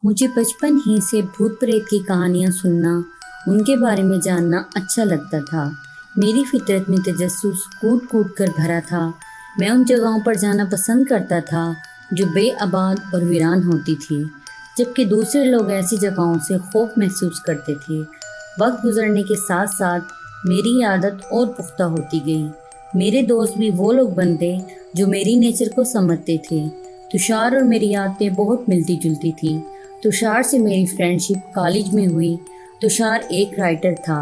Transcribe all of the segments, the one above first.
मुझे बचपन ही से भूत प्रेत की कहानियाँ सुनना, उनके बारे में जानना अच्छा लगता था। मेरी फितरत में तजस्सुस कूट कूट कर भरा था। मैं उन जगहों पर जाना पसंद करता था जो बेआबाद और वीरान होती थी, जबकि दूसरे लोग ऐसी जगहों से खौफ महसूस करते थे। वक्त गुजरने के साथ साथ मेरी आदत और पुख्ता होती गई। मेरे दोस्त भी वो लोग बनते जो मेरी नेचर को समझते थे। तुषार और मेरी आदतें बहुत मिलती जुलती थी। तुषार से मेरी फ्रेंडशिप कॉलेज में हुई। तुषार एक राइटर था।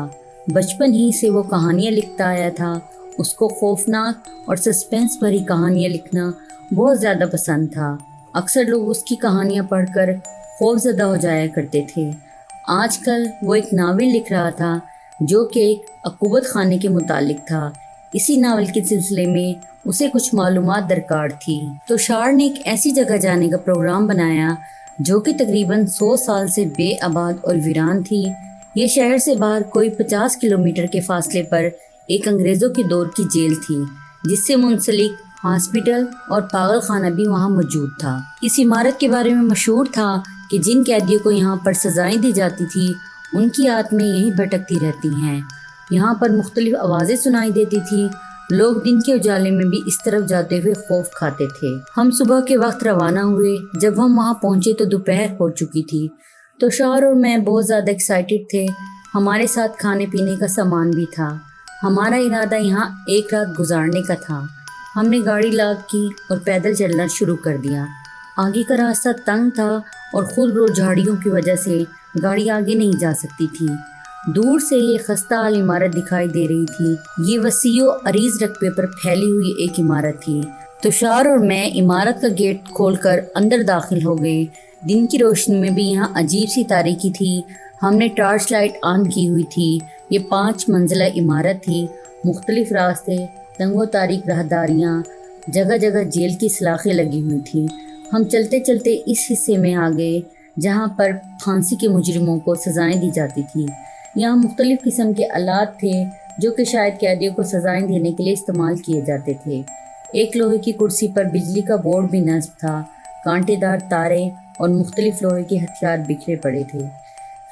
बचपन ही से वो कहानियाँ लिखता आया था। उसको खौफनाक और सस्पेंस भरी कहानियाँ लिखना बहुत ज़्यादा पसंद था। अक्सर लोग उसकी कहानियाँ पढ़कर खौफज़दा हो जाया करते थे। आजकल वो एक नावल लिख रहा था जो कि एक अकूबत खाने के मुतालिक था। इसी नावल के सिलसिले में उसे कुछ मालूमात दरकार थी। तुषार ने एक ऐसी जगह जाने का प्रोग्राम बनाया जो कि तकरीबन 100 साल से बेआबाद और वीरान थी। ये शहर से बाहर कोई 50 किलोमीटर के फासले पर एक अंग्रेज़ों के दौर की जेल थी, जिससे मुंसलिक हॉस्पिटल और पागल खाना भी वहाँ मौजूद था। इस इमारत के बारे में मशहूर था कि जिन कैदियों को यहाँ पर सजाएं दी जाती थी, उनकी आत्माएं यहीं भटकती रहती हैं। यहाँ पर मुख्तलिफ आवाज़ें सुनाई देती थी। लोग दिन के उजाले में भी इस तरफ जाते हुए खौफ खाते थे। हम सुबह के वक्त रवाना हुए। जब हम वहाँ पहुँचे तो दोपहर हो चुकी थी। तुषार और मैं बहुत ज़्यादा एक्साइटेड थे। हमारे साथ खाने पीने का सामान भी था। हमारा इरादा यहाँ एक रात गुजारने का था। हमने गाड़ी लॉक की और पैदल चलना शुरू कर दिया। आगे का रास्ता तंग था और खुद रोड झाड़ियों की वजह से गाड़ी आगे नहीं जा सकती थी। दूर से ये खस्ता हाल इमारत दिखाई दे रही थी। ये वसीओ अरीज रकबे पर फैली हुई एक इमारत थी। तुषार और मैं इमारत का गेट खोलकर अंदर दाखिल हो गए। दिन की रोशनी में भी यहाँ अजीब सी तारीकी थी। हमने टॉर्च लाइट ऑन की हुई थी। ये 5 मंजिला इमारत थी। मुख्तलिफ रास्ते, तंगो तारीक राहदारियाँ, जगह जगह जेल की सलाखें लगी हुई थी। हम चलते चलते इस हिस्से में आ गए जहाँ पर फांसी के मुजरिमों को सजाएं दी जाती थी। यहाँ मुख्तलिफ़ किस्म के आलात थे जो कि शायद कैदियों को सजाएं देने के लिए इस्तेमाल किए जाते थे। एक लोहे की कुर्सी पर बिजली का बोर्ड भी नस्ब था। कांटेदार तारे और मुख्तलिफ लोहे के हथियार बिखरे पड़े थे।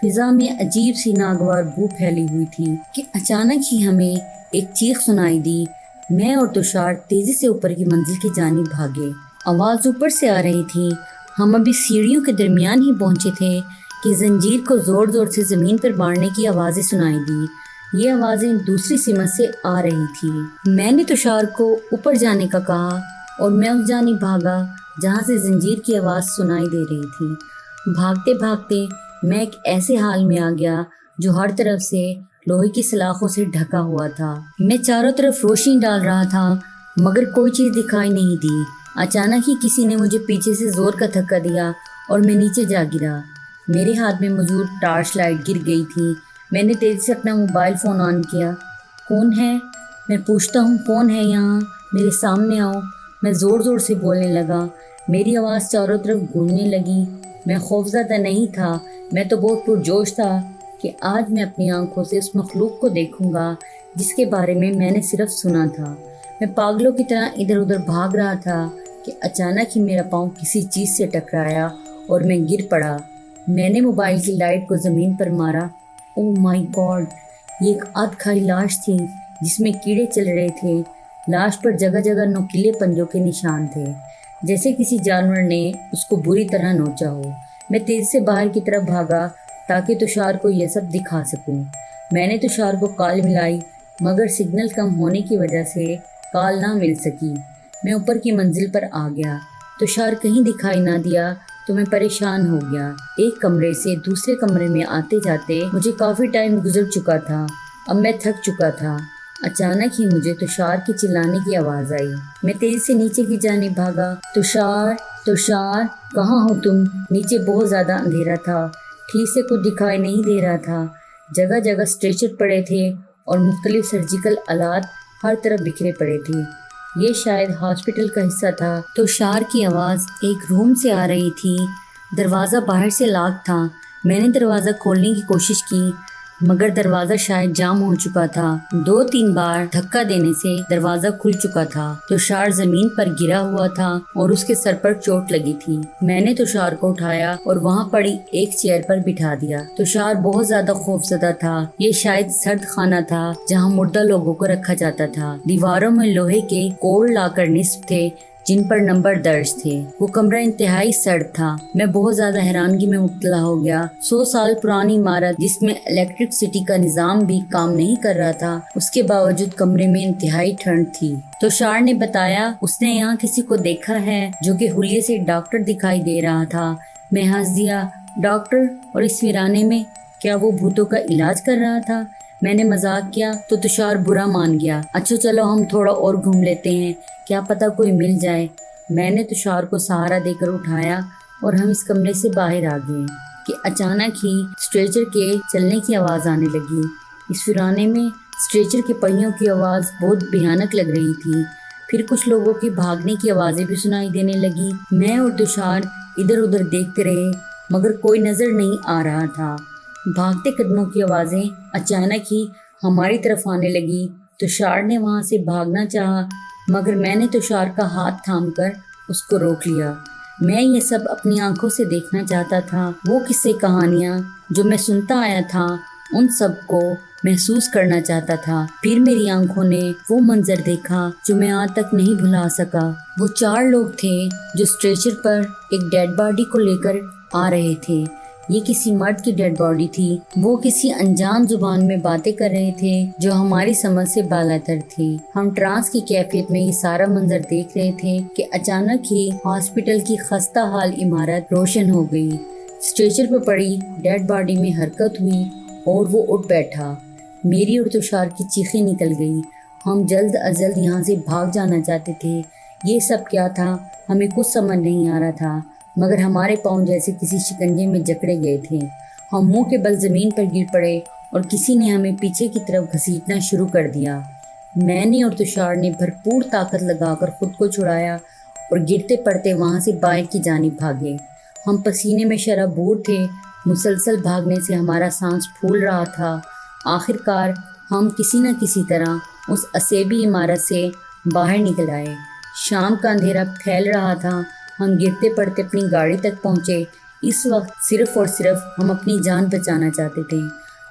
फिज़ा में अजीब सी नागवार बू फैली हुई थी कि अचानक ही हमें एक चीख सुनाई दी। मैं और तुषार तेज़ी से ऊपर की मंजिल की जानिब भागे। आवाज़ ऊपर से आ रही थी। हम अभी सीढ़ियों के दरमियान ही पहुँचे थे कि जंजीर को ज़ोर ज़ोर से ज़मीन पर मारने की आवाज़ें सुनाई दी। ये आवाज़ें दूसरी सिमत से आ रही थी। मैंने तुषार को ऊपर जाने का कहा और मैं उस जानिब भागा जहाँ से जंजीर की आवाज़ सुनाई दे रही थी। भागते भागते मैं एक ऐसे हाल में आ गया जो हर तरफ से लोहे की सलाखों से ढका हुआ था। मैं चारों तरफ रोशनी डाल रहा था मगर कोई चीज़ दिखाई नहीं दी। अचानक ही किसी ने मुझे पीछे से ज़ोर का धक्का दिया और मैं नीचे जा गिरा। मेरे हाथ में मौजूद टॉर्च लाइट गिर गई थी। मैंने तेज़ी से अपना मोबाइल फ़ोन ऑन किया। कौन है? मैं पूछता हूँ, कौन है यहाँ? मेरे सामने आओ। मैं ज़ोर ज़ोर से बोलने लगा। मेरी आवाज़ चारों तरफ गूंजने लगी। मैं खौफज़दा नहीं था, मैं तो बहुत पुरजोश था कि आज मैं अपनी आंखों से उस मखलूक को देखूंगा जिसके बारे में मैंने सिर्फ सुना था। मैं पागलों की तरह इधर उधर भाग रहा था कि अचानक ही मेरा पाँव किसी चीज़ से टकराया और मैं गिर पड़ा। मैंने मोबाइल की लाइट को ज़मीन पर मारा। Oh my God! ये एक आध खाई लाश थी जिसमें कीड़े चल रहे थे। लाश पर जगह जगह नुकीले पंजों के निशान थे, जैसे किसी जानवर ने उसको बुरी तरह नोचा हो। मैं तेज़ी से बाहर की तरफ भागा ताकि तुषार को यह सब दिखा सकूं। मैंने तुषार को कॉल मिलाई मगर सिग्नल कम होने की वजह से कॉल ना मिल सकी। मैं ऊपर की मंजिल पर आ गया। तुषार कहीं दिखाई ना दिया तो मैं परेशान हो गया। एक कमरे से दूसरे कमरे में आते जाते मुझे काफ़ी टाइम गुजर चुका था। अब मैं थक चुका था। अचानक ही मुझे तुषार की चिल्लाने की आवाज़ आई। मैं तेज़ी से नीचे की जानिब भागा। तुषार, तुषार, कहाँ हो तुम? नीचे बहुत ज़्यादा अंधेरा था। ठीक से कुछ दिखाई नहीं दे रहा था। जगह जगह स्ट्रेचर पड़े थे और मुख्तलिफ सर्जिकल आलात हर तरफ बिखरे पड़े थे। ये शायद हॉस्पिटल का हिस्सा था। तुषार की आवाज़ एक रूम से आ रही थी। दरवाज़ा बाहर से लॉक था। मैंने दरवाज़ा खोलने की कोशिश की मगर दरवाजा शायद जाम हो चुका था। 2-3 बार धक्का देने से दरवाजा खुल चुका था। तुषार जमीन पर गिरा हुआ था और उसके सर पर चोट लगी थी। मैंने तुषार को उठाया और वहाँ पड़ी एक चेयर पर बिठा दिया। तुषार बहुत ज्यादा खौफजदा था। ये शायद सर्द खाना था जहाँ मुर्दा लोगों को रखा जाता था। दीवारों में लोहे के कोड लाकर निस्ब थे जिन पर नंबर दर्ज थे। वो कमरा इंतहाई सर्द था। मैं बहुत ज्यादा हैरानगी में मुब्तला हो गया। 100 साल पुरानी इमारत जिसमें इलेक्ट्रिसिटी का निजाम भी काम नहीं कर रहा था, उसके बावजूद कमरे में इंतहाई ठंड थी। तुषार ने बताया उसने यहाँ किसी को देखा है जो कि हुलिये से डॉक्टर दिखाई दे रहा था। मैं हंस दिया। डॉक्टर? और इस वीराने में क्या वो भूतों का इलाज कर रहा था? मैंने मजाक किया तो तुषार बुरा मान गया। अच्छा चलो हम थोड़ा और घूम लेते हैं, क्या पता कोई मिल जाए। मैंने तुषार को सहारा देकर उठाया और हम इस कमरे से बाहर आ गए कि अचानक ही स्ट्रेचर के चलने की आवाज़ आने लगी। इस वीराने में स्ट्रेचर के पहियों की आवाज़ बहुत भयानक लग रही थी। फिर कुछ लोगों की भागने की आवाज़ें भी सुनाई देने लगी। मैं और तुषार इधर उधर देखते रहे मगर कोई नज़र नहीं आ रहा था। भागते कदमों की आवाज़ें अचानक ही हमारी तरफ आने लगी। तुषार ने वहाँ से भागना चाहा मगर मैंने तुषार का हाथ थामकर उसको रोक लिया। मैं ये सब अपनी आंखों से देखना चाहता था। वो किस्से कहानियाँ जो मैं सुनता आया था उन सब को महसूस करना चाहता था। फिर मेरी आंखों ने वो मंजर देखा जो मैं आज तक नहीं भुला सका। वो 4 लोग थे जो स्ट्रेचर पर एक डेड बॉडी को लेकर आ रहे थे। ये किसी मर्द की डेड बॉडी थी। वो किसी अनजान जुबान में बातें कर रहे थे जो हमारी समझ से बालातर थी। हम ट्रांस की कैफियत में ये सारा मंजर देख रहे थे कि अचानक ही हॉस्पिटल की खस्ता हाल इमारत रोशन हो गई। स्ट्रेचर पर पड़ी डेड बॉडी में हरकत हुई और वो उठ बैठा। मेरी और तुषार की चीखें निकल गई। हम जल्द अज जल्द यहाँ से भाग जाना चाहते थे। ये सब क्या था हमें कुछ समझ नहीं आ रहा था मगर हमारे पाँव जैसे किसी शिकंजे में जकड़े गए थे। हम मुंह के बल जमीन पर गिर पड़े और किसी ने हमें पीछे की तरफ घसीटना शुरू कर दिया। मैंने और तुषार ने भरपूर ताकत लगाकर खुद को छुड़ाया और गिरते पड़ते वहाँ से बाहर की जानिब भागे। हम पसीने में शराबूर थे। मुसलसल भागने से हमारा सांस फूल रहा था। आखिरकार हम किसी न किसी तरह उस असेबी इमारत से बाहर निकल आए। शाम का अंधेरा फैल रहा था। हम गिरते पड़ते अपनी गाड़ी तक पहुँचे। इस वक्त सिर्फ और सिर्फ हम अपनी जान बचाना चाहते थे।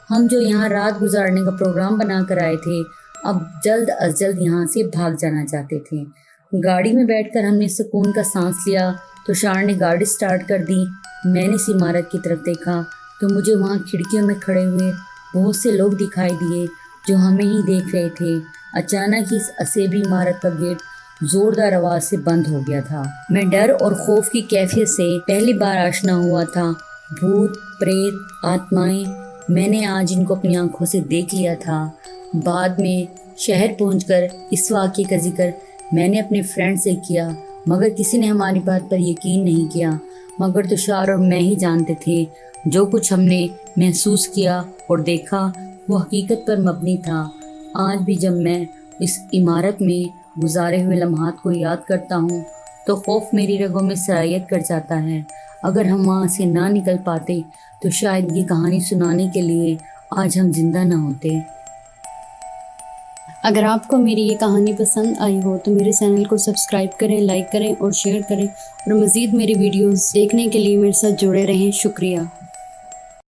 हम जो यहाँ रात गुजारने का प्रोग्राम बना कर आए थे अब जल्द अज जल्द यहाँ से भाग जाना चाहते थे। गाड़ी में बैठकर हमने सुकून का सांस लिया। तुषार ने गाड़ी स्टार्ट कर दी। मैंने इस इमारत की तरफ देखा तो मुझे वहाँ खिड़कियों में खड़े हुए बहुत से लोग दिखाई दिए जो हमें ही देख रहे थे। अचानक ही इस असेबी इमारत का गेट जोरदार आवाज से बंद हो गया था। मैं डर और खौफ की कैफियत से पहली बार आशना हुआ था। भूत, प्रेत, आत्माएं, मैंने आज इनको अपनी आंखों से देख लिया था। बाद में शहर पहुंचकर इस वाक़े का जिक्र मैंने अपने फ्रेंड से किया मगर किसी ने हमारी बात पर यकीन नहीं किया। मगर तुषार और मैं ही जानते थे जो कुछ हमने महसूस किया और देखा वो हकीकत पर मबनी था। आज भी जब मैं इस इमारत में गुजारे हुए लम्हात को याद करता हूँ तो खौफ मेरी रगों में सरायत कर जाता है। अगर हम वहाँ से ना निकल पाते तो शायद ये कहानी सुनाने के लिए आज हम जिंदा ना होते। अगर आपको मेरी ये कहानी पसंद आई हो तो मेरे चैनल को सब्सक्राइब करें, लाइक करें और शेयर करें और मज़ीद मेरी वीडियोस देखने के लिए मेरे साथ जुड़े रहें। शुक्रिया।